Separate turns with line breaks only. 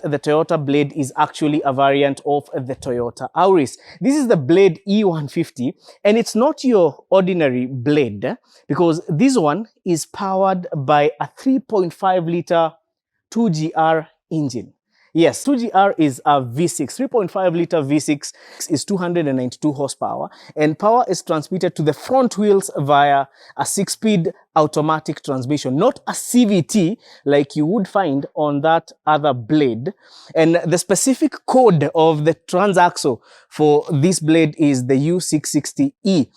that the Toyota Blade is actually a variant of the Toyota Auris. This is the Blade E150, and it's not your ordinary Blade because this one is powered by a 3.5 liter 2GR engine. Yes, 2GR is a V6. 3.5 liter V6 is 292 horsepower, and power is transmitted to the front wheels via a 6-speed automatic transmission, not a CVT like you would find on that other Blade. And the specific code of the transaxle for this Blade is the U660E.